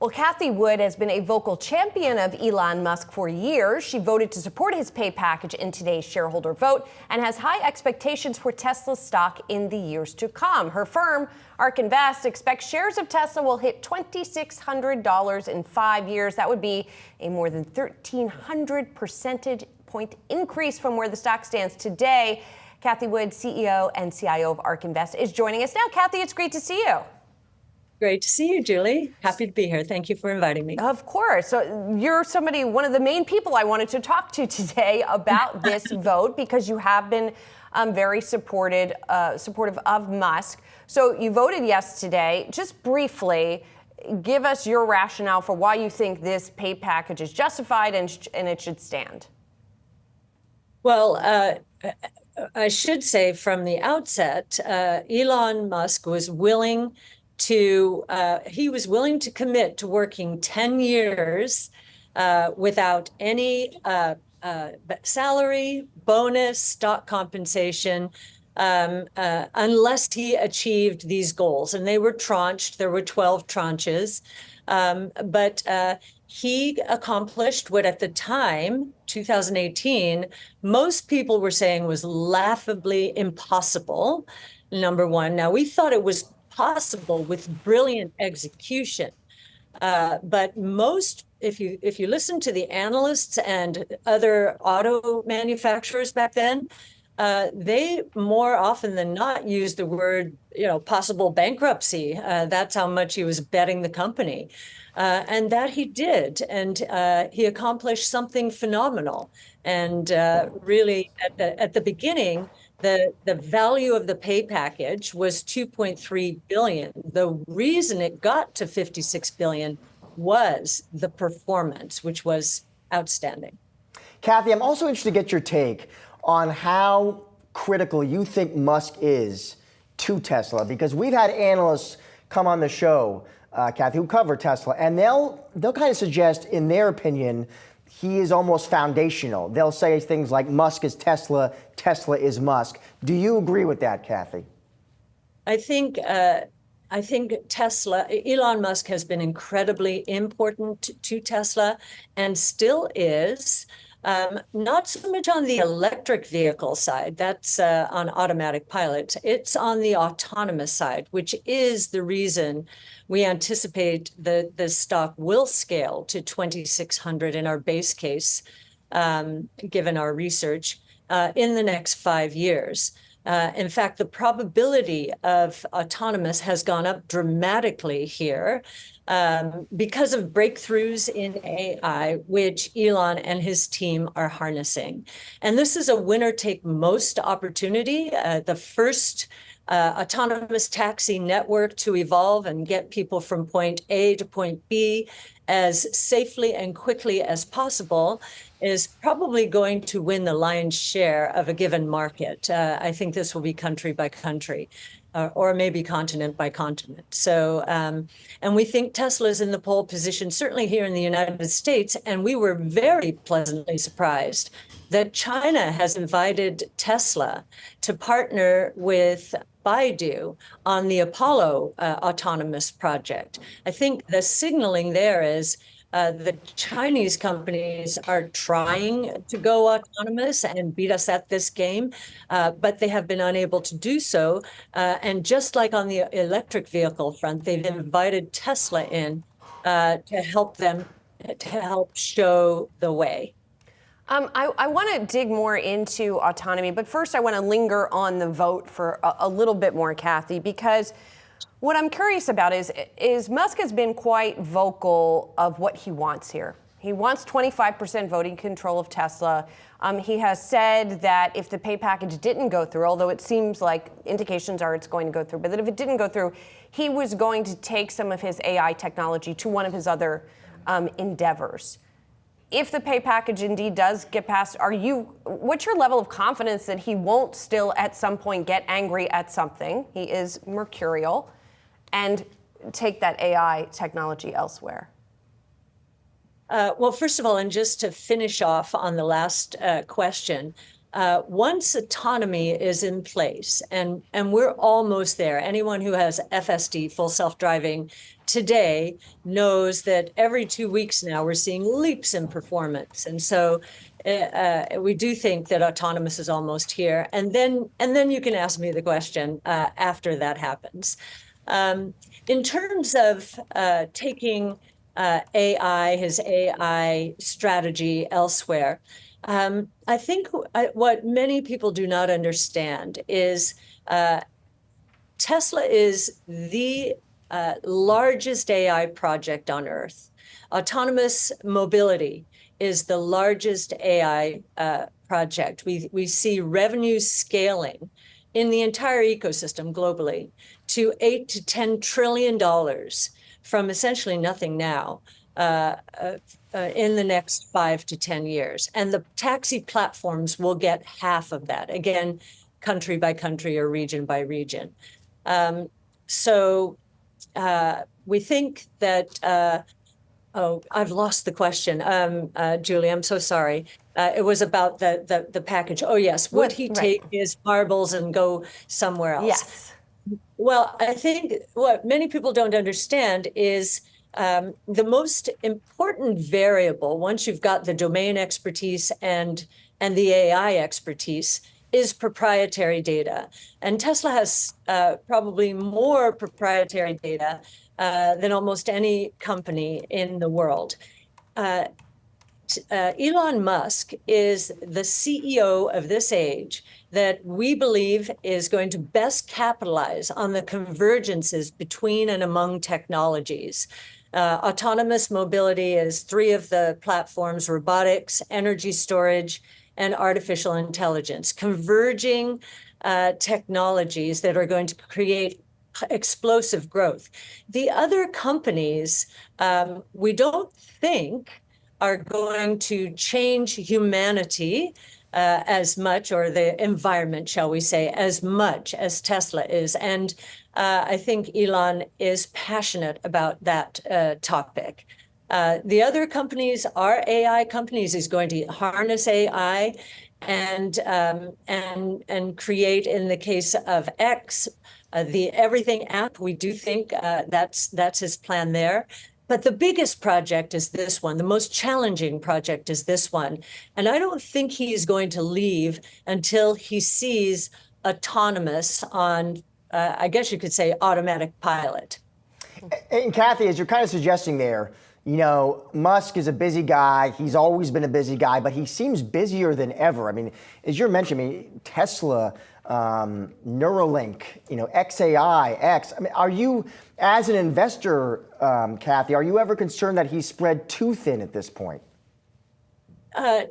Well, Cathie Wood has been a vocal champion of Elon Musk for years. She voted to support his pay package in today's shareholder vote and has high expectations for Tesla stock in the years to come. Her firm, ARK Invest, expects shares of Tesla will hit $2,600 in 5 years. That would be a more than 1,300 percentage point increase from where the stock stands today. Cathie Wood, CEO and CIO of ARK Invest, is joining us now. Cathie, it's great to see you. Great to see you, Julie. Happy to be here. Thank you for inviting me. Of course. So you're one of the main people I wanted to talk to today about this vote, because you have been very supportive of Musk. So you voted yes today. Just briefly, give us your rationale for why you think this pay package is justified and it should stand. Well, I should say from the outset, Elon Musk was willing to commit to working 10 years without any salary, bonus, stock compensation, unless he achieved these goals. And they were tranched. There were 12 tranches. But he accomplished what at the time, 2018, most people were saying was laughably impossible, number one. Now, we thought it was possible with brilliant execution. But most, if you listen to the analysts and other auto manufacturers back then, they more often than not used the word, possible bankruptcy. That's how much he was betting the company. And that he did. And he accomplished something phenomenal. And really, at the beginning, the value of the pay package was $2.3 billion. The reason it got to $56 billion was the performance, which was outstanding. Cathie, I'm also interested to get your take on how critical you think Musk is to Tesla, because we've had analysts come on the show, Cathie, who cover Tesla, and they'll kind of suggest, in their opinion, he is almost foundational. They'll say things like Musk is Tesla, Tesla is Musk. Do you agree with that, Cathie? I think Elon Musk has been incredibly important to Tesla and still is. Not so much on the electric vehicle side, that's on automatic pilot. It's on the autonomous side, which is the reason we anticipate the stock will scale to 2,600 in our base case, given our research, in the next 5 years. In fact, the probability of autonomous has gone up dramatically here because of breakthroughs in AI, which Elon and his team are harnessing. And this is a winner-take-most opportunity. The first autonomous taxi network to evolve and get people from point A to point B as safely and quickly as possible is probably going to win the lion's share of a given market. I think this will be country by country, or maybe continent by continent. So, and we think Tesla is in the pole position, certainly here in the United States, and we were very pleasantly surprised that China has invited Tesla to partner with Baidu on the Apollo autonomous project. I think the signaling there is the Chinese companies are trying to go autonomous and beat us at this game, but they have been unable to do so. And just like on the electric vehicle front, they've invited Tesla in to help them, to help show the way. I want to dig more into autonomy, but first I want to linger on the vote for a little bit more, Cathie, because what I'm curious about is Musk has been quite vocal of what he wants here. He wants 25% voting control of Tesla. He has said that if the pay package didn't go through, although it seems like indications are it's going to go through, but that if it didn't go through, he was going to take some of his AI technology to one of his other endeavors. If the pay package indeed does get passed, what's your level of confidence that he won't still at some point get angry at something? He is mercurial, and take that AI technology elsewhere? Well, first of all, and just to finish off on the last question, once autonomy is in place, and we're almost there. Anyone who has FSD, full self-driving, today knows that every 2 weeks now we're seeing leaps in performance. And so we do think that autonomous is almost here. And then you can ask me the question after that happens. In terms of taking AI, his AI strategy elsewhere, I think what many people do not understand is Tesla is the largest AI project on Earth. Autonomous mobility is the largest AI project. We see revenues scaling in the entire ecosystem globally to $8 to $10 trillion from essentially nothing now in the next 5 to 10 years. And the taxi platforms will get half of that, again, country by country or region by region. So we think that, oh, I've lost the question, Julie, I'm so sorry. It was about the package. Oh, yes. Would he take his marbles and go somewhere else? Yes. Well, I think what many people don't understand is the most important variable, once you've got the domain expertise and the AI expertise, is proprietary data. And Tesla has probably more proprietary data than almost any company in the world. Elon Musk is the CEO of this age that we believe is going to best capitalize on the convergences between and among technologies. Autonomous mobility is 3 of the platforms: robotics, energy storage, and artificial intelligence, converging technologies that are going to create explosive growth. The other companies, we don't think are going to change humanity as much, or the environment, shall we say, as much as Tesla is. And I think Elon is passionate about that topic. The other companies are AI companies. He's going to harness AI and create, in the case of X, the Everything app. We do think that's his plan there. But the biggest project is this one. The most challenging project is this one. And I don't think he's going to leave until he sees autonomous on, I guess you could say, automatic pilot. And Cathie, as you're kind of suggesting there, you know, Musk is a busy guy. He's always been a busy guy, but he seems busier than ever. I mean, as you're mentioning, Tesla, Neuralink, you know, XAI, X. I mean, are you, as an investor, Cathie, are you ever concerned that he's spread too thin at this point? I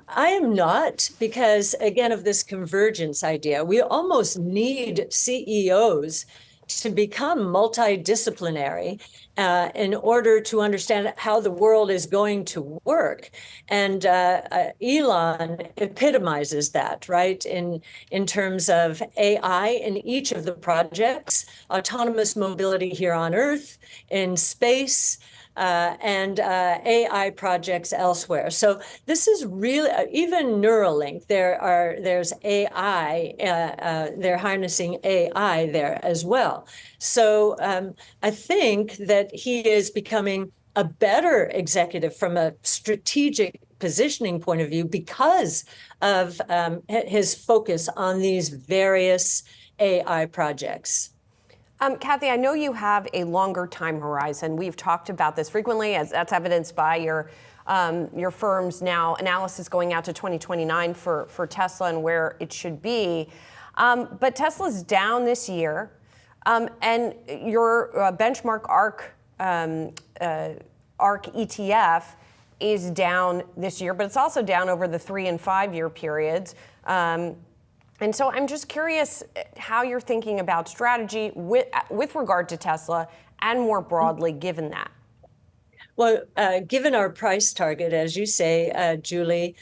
am not, because, again, of this convergence idea. We almost need CEOs to become multidisciplinary in order to understand how the world is going to work. And Elon epitomizes that, right, in terms of AI in each of the projects, autonomous mobility here on Earth, in space, and AI projects elsewhere. So this is really, even Neuralink, there's AI, they're harnessing AI there as well. So I think that he is becoming a better executive from a strategic positioning point of view because of his focus on these various AI projects. Cathie, I know you have a longer time horizon. We've talked about this frequently, as that's evidenced by your firm's now analysis going out to 2029 for Tesla and where it should be. But Tesla's down this year, and your benchmark ARK ETF is down this year, but it's also down over the 3 and 5 year periods. And so I'm just curious how you're thinking about strategy with regard to Tesla and more broadly given that. Well, given our price target, as you say, Julie,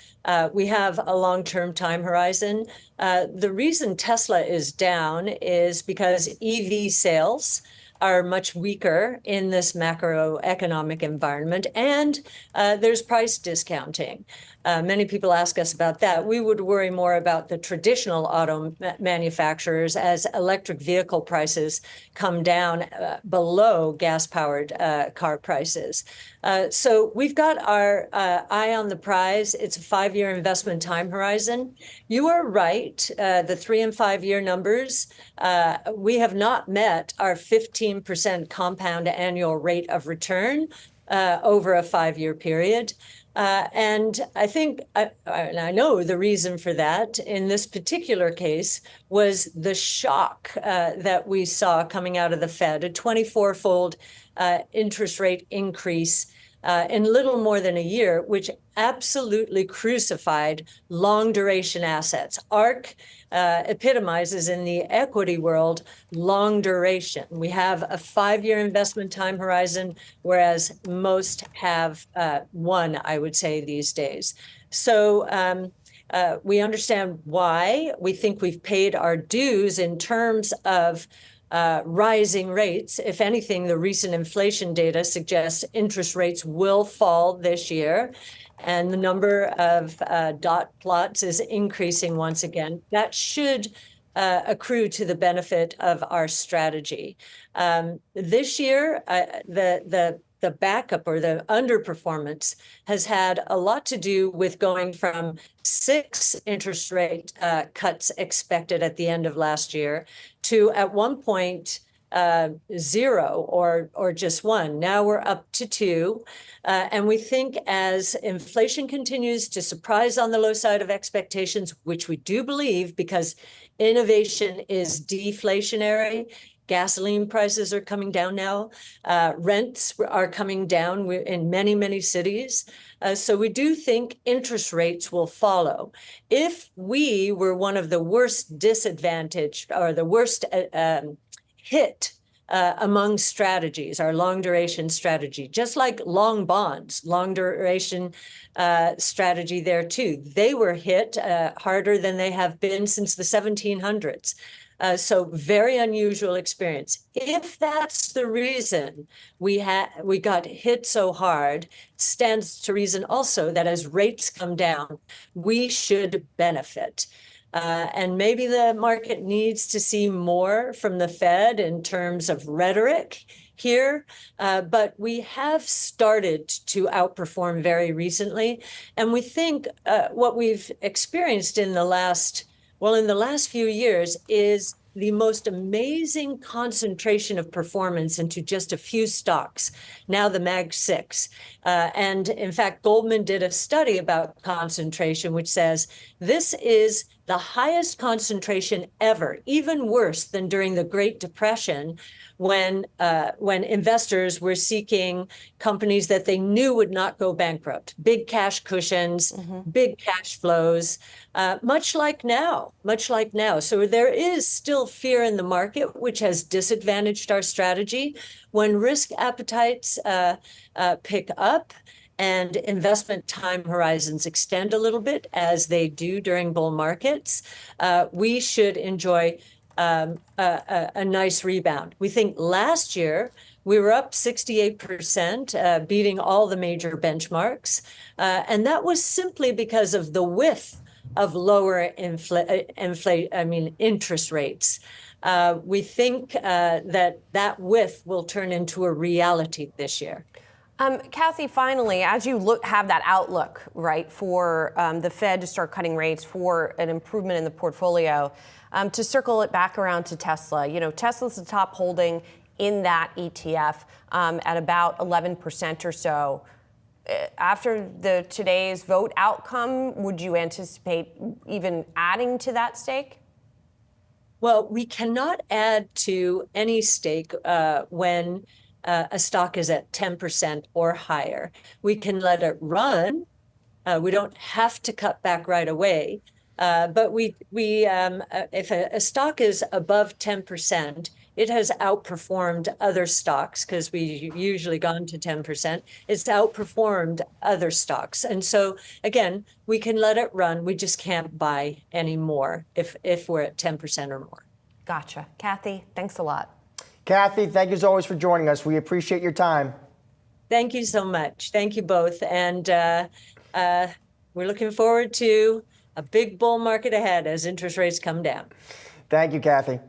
we have a long-term time horizon. The reason Tesla is down is because EV sales are much weaker in this macroeconomic environment, and there's price discounting. Many people ask us about that. We would worry more about the traditional auto manufacturers as electric vehicle prices come down below gas-powered car prices. So we've got our eye on the prize. It's a 5-year investment time horizon. You are right. The 3 and 5 year numbers, we have not met our 15% compound annual rate of return over a 5-year period. And I think, and I know the reason for that in this particular case was the shock that we saw coming out of the Fed, a 24-fold interest rate increase in little more than a year, which absolutely crucified long duration assets. ARK epitomizes in the equity world long duration. We have a 5-year investment time horizon, whereas most have 1, I would say, these days. So we understand why. We think we've paid our dues in terms of rising rates. If anything, the recent inflation data suggests interest rates will fall this year, and the number of dot plots is increasing once again. That should accrue to the benefit of our strategy. This year, the backup or the underperformance has had a lot to do with going from 6 interest rate cuts expected at the end of last year to, at one point, 0 or just 1. Now we're up to 2. And we think as inflation continues to surprise on the low side of expectations, which we do believe because innovation is deflationary, gasoline prices are coming down now. Rents are coming down in many, many cities. So we do think interest rates will follow. If we were one of the worst disadvantaged or the worst hit among strategies, our long duration strategy, just like long bonds, long duration strategy there too, they were hit harder than they have been since the 1700s. So very unusual experience. If that's the reason we got hit so hard, stands to reason also that as rates come down, we should benefit. And maybe the market needs to see more from the Fed in terms of rhetoric here, but we have started to outperform very recently. And we think what we've experienced in the last few years is the most amazing concentration of performance into just a few stocks, now the Mag 6. And in fact, Goldman did a study about concentration, which says this is the highest concentration ever, even worse than during the Great Depression, when investors were seeking companies that they knew would not go bankrupt, big cash cushions, big cash flows, much like now. So there is still fear in the market, which has disadvantaged our strategy. When risk appetites pick up and investment time horizons extend a little bit, as they do during bull markets, we should enjoy a nice rebound. We think last year we were up 68%, beating all the major benchmarks. And that was simply because of the whiff of lower interest rates. We think that whiff will turn into a reality this year. Cathie, finally, as you have that outlook, right, for the Fed to start cutting rates, for an improvement in the portfolio, to circle it back around to Tesla. You know, Tesla's the top holding in that ETF at about 11% or so. After today's vote outcome, would you anticipate even adding to that stake? Well, we cannot add to any stake when a stock is at 10% or higher. We can let it run. We don't have to cut back right away. But if a stock is above 10%, it has outperformed other stocks because we've usually gone to 10%. It's outperformed other stocks. And so, again, we can let it run. We just can't buy any more if we're at 10% or more. Gotcha. Cathie, thanks a lot. Cathie, thank you as always for joining us. We appreciate your time. Thank you so much. Thank you both. And we're looking forward to a big bull market ahead as interest rates come down. Thank you, Cathie.